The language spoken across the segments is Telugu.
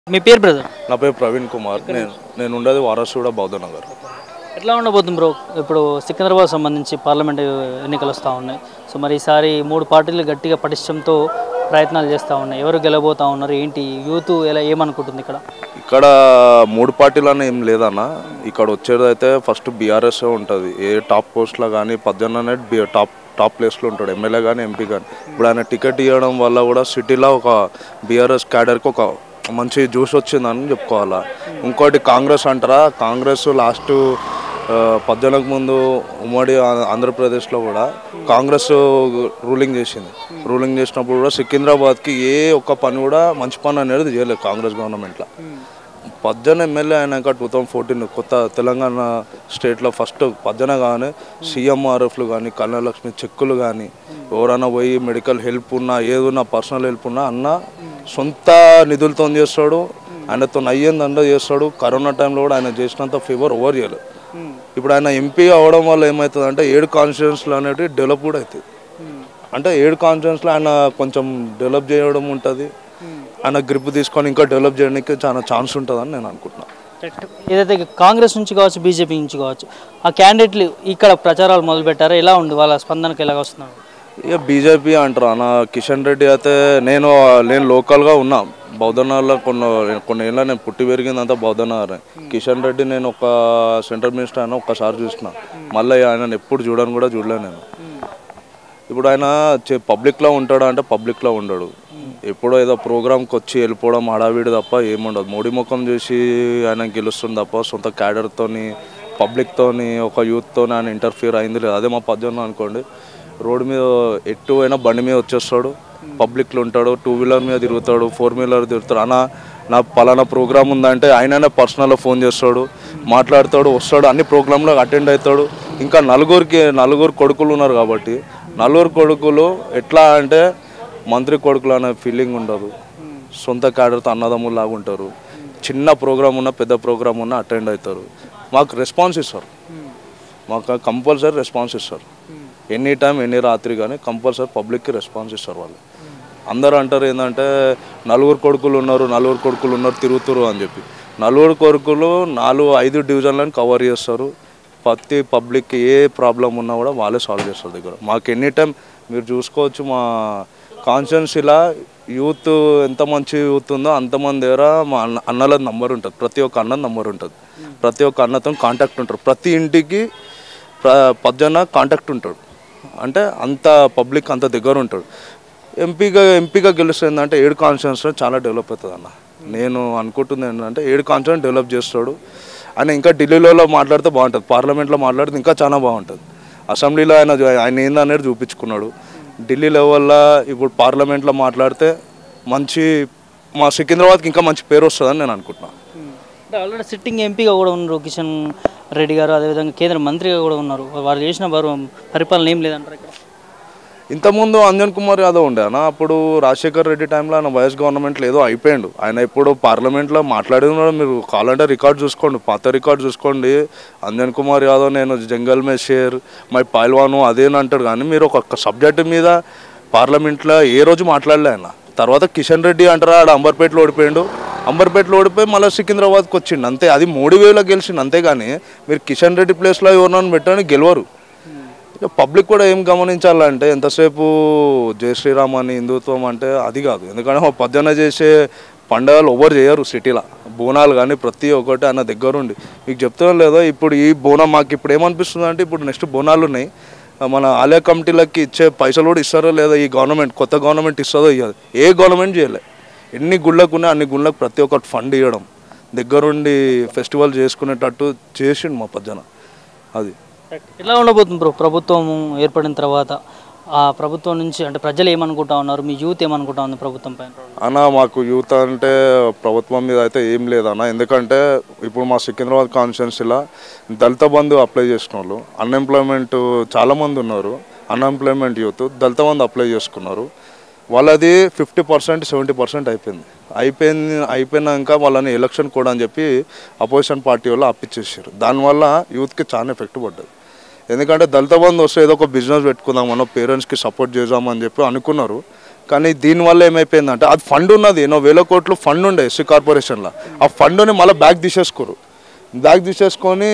మీ పేరు బ్రదర్? నా పేరు ప్రవీణ్ కుమార్. నేను ఉండేది వారసుగూడ బౌద్ధ నగర్. ఎట్లా ఉండబోతుంది బ్రో? ఇప్పుడు సికింద్రాబాద్ సంబంధించి పార్లమెంట్ ఎన్నికలు వస్తూ ఉన్నాయి. సో మరి ఈసారి మూడు పార్టీలు గట్టిగా పటిష్టంతో ప్రయత్నాలు చేస్తూ ఉన్నాయి. ఎవరు గెలబోతూ ఉన్నారు, ఏంటి యూత్ ఎలా ఏమనుకుంటుంది? ఇక్కడ మూడు పార్టీలనే ఏం లేదన్న. ఇక్కడ వచ్చేది అయితే ఫస్ట్ బీఆర్ఎస్ ఉంటుంది. ఏ టాప్ పోస్ట్లో కానీ పద్దెనిమిది టాప్ ప్లేస్లో ఉంటాడు, ఎమ్మెల్యే కానీ ఎంపీ కానీ. ఇప్పుడు ఆయన టికెట్ ఇవ్వడం వల్ల కూడా సిటీలో ఒక బీఆర్ఎస్ క్యాడర్కి ఒక మంచి జ్యూస్ వచ్చిందని చెప్పుకోవాలా. ఇంకోటి కాంగ్రెస్ అంటారా, కాంగ్రెస్ లాస్ట్ 18 ముందు ఉమ్మడి ఆంధ్రప్రదేశ్లో కూడా కాంగ్రెస్ రూలింగ్ చేసింది. రూలింగ్ చేసినప్పుడు కూడా సికింద్రాబాద్కి ఏ ఒక్క పని కూడా మంచి పని అనేది చేయలేదు కాంగ్రెస్ గవర్నమెంట్లో. 18 ఎమ్మెల్యే అయినాక 2014 కొత్త తెలంగాణ స్టేట్లో ఫస్ట్ 18 కానీ సీఎంఆర్ఎఫ్లు కానీ కళ్యాణలక్ష్మి చెక్కులు కానీ ఎవరైనా పోయి మెడికల్ హెల్ప్ ఉన్నా ఏదున్నా పర్సనల్ హెల్ప్ ఉన్నా అన్న సొంత నిధులతో చేస్తాడు. ఆయనతో అయ్యిందంతా చేస్తాడు. కరోనా టైంలో కూడా ఆయన చేసినంత ఫేవర్ ఓవర్ చేయలేదు. ఇప్పుడు ఆయన ఎంపీ అవ్వడం వల్ల ఏమవుతుంది అంటే 7 కాన్స్టిట్యూన్సీలు అనేవి డెవలప్ కూడా అవుతుంది. అంటే 7 కాన్స్టిట్యూన్సీలో ఆయన కొంచెం డెవలప్ చేయడం ఉంటుంది. ఆయన గ్రిప్ తీసుకొని ఇంకా డెవలప్ చేయడానికి చాలా ఛాన్స్ ఉంటుందని నేను అనుకుంటున్నాను. ఏదైతే కాంగ్రెస్ నుంచి కావచ్చు, బీజేపీ నుంచి కావచ్చు, ఆ క్యాండిడేట్లు ఇక్కడ ప్రచారాలు మొదలుపెట్టారు. ఎలా ఉంది వాళ్ళ స్పందనకు? ఎలాగ వస్తున్నారు? ఇక బీజేపీ అంటారు అన్న. కిషన్ రెడ్డి అయితే నేను లోకల్గా ఉన్నా బౌద్ధనగర్లో కొన్ని ఏళ్ళ నేను పుట్టి పెరిగిందంతా బౌద్ధనగర్. కిషన్ రెడ్డి నేను ఒక సెంట్రల్ మినిస్టర్ అయినా ఒక్కసారి చూసిన, మళ్ళీ ఆయన ఎప్పుడు చూడలేదు నేను. ఇప్పుడు ఆయన పబ్లిక్లో ఉంటాడు అంటే పబ్లిక్లో ఉండడు. ఎప్పుడో ఏదో ప్రోగ్రామ్కి వచ్చి వెళ్ళిపోవడం హడావిడి తప్ప ఏముండదు. మోడీ ముఖం చూసి ఆయన గెలుస్తుంది తప్ప సొంత క్యాడర్తోని పబ్లిక్తోని ఒక యూత్తోని ఆయన ఇంటర్ఫియర్ అయింది లేదు. అదే మా 18 అనుకోండి, రోడ్డు మీద ఎటు అయినా బండి మీద వచ్చేస్తాడు, పబ్లిక్లో ఉంటాడు, 2 వీలర్ మీద తిరుగుతాడు, 4 వీలర్ తిరుగుతాడు. అన్న నా పలానా ప్రోగ్రామ్ ఉందంటే ఆయననే పర్సనల్గా ఫోన్ చేస్తాడు, మాట్లాడతాడు, వస్తాడు, అన్ని ప్రోగ్రాంలో అటెండ్ అవుతాడు. ఇంకా నలుగురు కొడుకులు ఉన్నారు కాబట్టి నలుగురు కొడుకులు ఎట్లా అంటే మంత్రి కొడుకులు అనే ఫీలింగ్ ఉండదు. సొంత క్యాడర్తో అన్నదమ్ములాగా ఉంటారు. చిన్న ప్రోగ్రామ్ ఉన్నా పెద్ద ప్రోగ్రామ్ ఉన్నా అటెండ్ అవుతారు. మాకు రెస్పాన్స్ ఇస్తారు, మాకు కంపల్సరీ రెస్పాన్స్ ఇస్తారు. ఎనీ టైం ఎనీ రాత్రి కానీ కంపల్సరీ పబ్లిక్కి రెస్పాన్స్ ఇస్తారు వాళ్ళు. అందరూ అంటారు ఏంటంటే నలుగురు కొడుకులు ఉన్నారు తిరుగుతురు అని చెప్పి. నలుగురు కొడుకులు 4-5 డివిజన్లను కవర్ చేస్తారు. ప్రతి పబ్లిక్కి ఏ ప్రాబ్లం ఉన్నా కూడా వాళ్ళే సాల్వ్ చేస్తారు దగ్గర. మాకు ఎనీ టైం మీరు చూసుకోవచ్చు, మా కాన్స్టిట్యున్సీలో యూత్ ఎంత మంచి యూత్ ఉందో అంతమంది దగ్గర మా అన్నల నంబర్ ఉంటుంది. ప్రతి ఒక్క అన్న నంబర్ ఉంటుంది. ప్రతి ఒక్క అన్నతో కాంటాక్ట్ ఉంటారు. ప్రతి ఇంటికి 18 కాంటాక్ట్ ఉంటాడు. అంటే అంత పబ్లిక్ అంత దగ్గర ఉంటాడు. ఎంపీగా గెలుస్తుందంటే 7 కాన్స్టిట్యున్సీలో చాలా డెవలప్ అవుతుంది అన్న. నేను అనుకుంటుంది ఏంటంటే 7 కాన్స్టిట్యున్సీ డెవలప్ చేస్తాడు. ఆయన ఇంకా ఢిల్లీలో మాట్లాడితే బాగుంటుంది, పార్లమెంట్లో మాట్లాడితే ఇంకా చాలా బాగుంటుంది. అసెంబ్లీలో ఆయన ఏందనేది చూపించుకున్నాడు. ఢిల్లీ లెవెల్లో ఇప్పుడు పార్లమెంట్లో మాట్లాడితే మంచి మా సికింద్రాబాద్కి ఇంకా మంచి పేరు వస్తుందని నేను అనుకుంటున్నాను. అంటే ఆల్రెడీ సిట్టింగ్ ఎంపీగా కూడా ఉన్నారు కిషన్ రెడ్డి గారు, అదేవిధంగా కేంద్ర మంత్రిగా కూడా ఉన్నారు. వారు చేసిన పరిపాలన ఏం లేదంటారు ఇక్కడ? ఇంతకుముందు అంజన్ కుమార్ యాదవ్ ఉండే అన్న. అప్పుడు రాజశేఖర్ రెడ్డి టైంలో ఆయన వైఎస్ గవర్నమెంట్లో ఏదో అయిపోయాడు. ఆయన ఇప్పుడు పార్లమెంట్లో మాట్లాడినాడు. మీరు కావాలంటే రికార్డ్ చూసుకోండి, పాత రికార్డ్ చూసుకోండి. అంజన్ కుమార్ యాదవ్ నేను జంగల్ మే షేర్ మై పైల్వాను అదేని అంటాడు. కానీ మీరు ఒక సబ్జెక్టు మీద పార్లమెంట్లో ఏ రోజు మాట్లాడలే ఆయన. తర్వాత కిషన్ రెడ్డి అంటారా, ఆడ అంబర్పేటలో ఓడిపోయి మళ్ళీ సికింద్రాబాద్కి వచ్చిండు అంతే. అది 3000 గెలిచిండు అంతేగాని మీరు కిషన్ రెడ్డి ప్లేస్లో ఎవరినైనా పెట్టని గెలవరు. పబ్లిక్ కూడా ఏం గమనించాలంటే ఎంతసేపు జై శ్రీరామ్ అని హిందుత్వం అంటే అది కాదు. ఎందుకంటే 18 చేసే పండుగలు ఎవరు చేయరు సిటీలో. బోనాలు కానీ ప్రతి ఒక్కటి అన్న దగ్గరుండి మీకు చెప్తాను లేదో. ఇప్పుడు ఈ బోనం మాకు ఇప్పుడు ఏమనిపిస్తుంది అంటే ఇప్పుడు నెక్స్ట్ బోనాలు ఉన్నాయి, మన ఆలయ కమిటీలకి ఇచ్చే పైసలు కూడా ఇస్తారో లేదా ఈ గవర్నమెంట్, కొత్త గవర్నమెంట్ ఇస్తుందో ఇవ్వదు. ఏ గవర్నమెంట్ చేయలే. ఎన్ని గుళ్ళకు ఉన్నాయి అన్ని గుళ్ళకు ప్రతి ఒక్కటి ఫండ్ ఇవ్వడం, దగ్గరుండి ఫెస్టివల్ చేసుకునేటట్టు చేసిండు మా 18. అది ఎలా ఉండబోతుంది బ్రో ప్రభుత్వం ఏర్పడిన తర్వాత? ఆ ప్రభుత్వం నుంచి అంటే ప్రజలు ఏమనుకుంటా ఉన్నారు, మీ యూత్ ఏమనుకుంటా ఉంది ప్రభుత్వం పైన? అన్న మాకు యూత్ అంటే ప్రభుత్వం మీద అయితే ఏం లేదన్న. ఎందుకంటే ఇప్పుడు మా సికింద్రాబాద్ కాన్స్టిట్యున్సీలో దళిత బంధు అప్లై చేసిన వాళ్ళు అన్ఎంప్లాయ్మెంట్ చాలామంది ఉన్నారు. అన్ఎంప్లాయ్మెంట్ యూత్ దళిత బంధు అప్లై చేసుకున్నారు. వాళ్ళది 50% 70% అయిపోయినాక వాళ్ళని ఎలక్షన్ కూడా అని చెప్పి అపోజిషన్ పార్టీ వాళ్ళు అప్పించేసారు. దానివల్ల యూత్కి చాలా ఎఫెక్ట్ పడ్డది. ఎందుకంటే దళిత బంధు వస్తే ఏదో ఒక బిజినెస్ పెట్టుకుందామన్నా పేరెంట్స్కి సపోర్ట్ చేద్దామని చెప్పి అనుకున్నారు. కానీ దీనివల్ల ఏమైపోయిందంటే అది ఫండ్ ఉన్నది 80,000 కోట్లు ఫండ్ ఉండే ఎస్సీ కార్పొరేషన్లో. ఆ ఫండ్ని మళ్ళీ బ్యాక్ తీసేసుకొని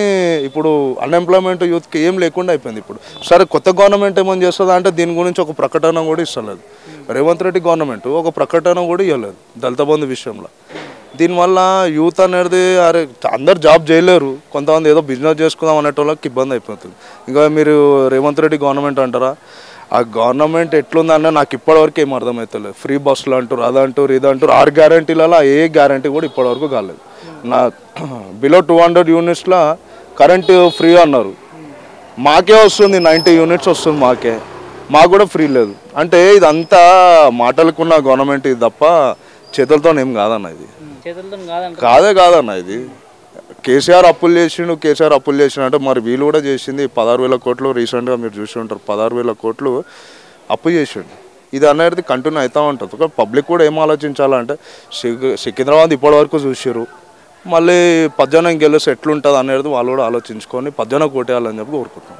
ఇప్పుడు అన్ఎంప్లాయ్మెంట్ యూత్కి ఏం లేకుండా అయిపోయింది. ఇప్పుడు సరే కొత్త గవర్నమెంట్ ఏమని చేస్తుంది అంటే దీని గురించి ఒక ప్రకటన కూడా ఇస్తలేదు. రేవంత్ రెడ్డి గవర్నమెంట్ ఒక ప్రకటన కూడా ఇవ్వలేదు దళిత బంధు విషయంలో. దీనివల్ల యూత్ అనేది అరే అందరు జాబ్ చేయలేరు, కొంతమంది ఏదో బిజినెస్ చేసుకుందాం అనేటోళ్ళకి ఇబ్బంది అయిపోతుంది. ఇంకా మీరు రేవంత్ రెడ్డి గవర్నమెంట్ అంటారా? ఆ గవర్నమెంట్ ఎట్లుందన్న నాకు ఇప్పటివరకు ఏం అర్థమవుతలేదు. ఫ్రీ బస్సులు అంటారు, అదంటారు, ఇదంటారు. 6 గ్యారంటీలలో ఏ గ్యారంటీ కూడా ఇప్పటివరకు కాలేదు. నా బిలో 200 యూనిట్స్లో కరెంటు ఫ్రీ అన్నారు, మాకే వస్తుంది 90 యూనిట్స్ వస్తుంది మాకు కూడా ఫ్రీ లేదు. అంటే ఇదంతా మాటలకున్న గవర్నమెంట్ ఇది తప్ప చేతులతో ఏం కాదన్న, ఇది కాదన్న. ఇది కేసీఆర్ అప్పులు చేసిండు అంటే మరి వీళ్ళు కూడా చేసింది 16,000 కోట్లు. రీసెంట్గా మీరు చూసి ఉంటారు, 16,000 కోట్లు అప్పు చేసిండు. ఇది అనేది కంటిన్యూ అవుతూ ఉంటుంది. పబ్లిక్ కూడా ఏం ఆలోచించాలంటే సికింద్రాబాద్ ఇప్పటివరకు చూసారు, మళ్ళీ 18 గెలిస్తే ఎట్లుంటుంది అనేది వాళ్ళు కూడా ఆలోచించుకొని 18 కోటేయాలని చెప్పి కోరుకుంటున్నాం.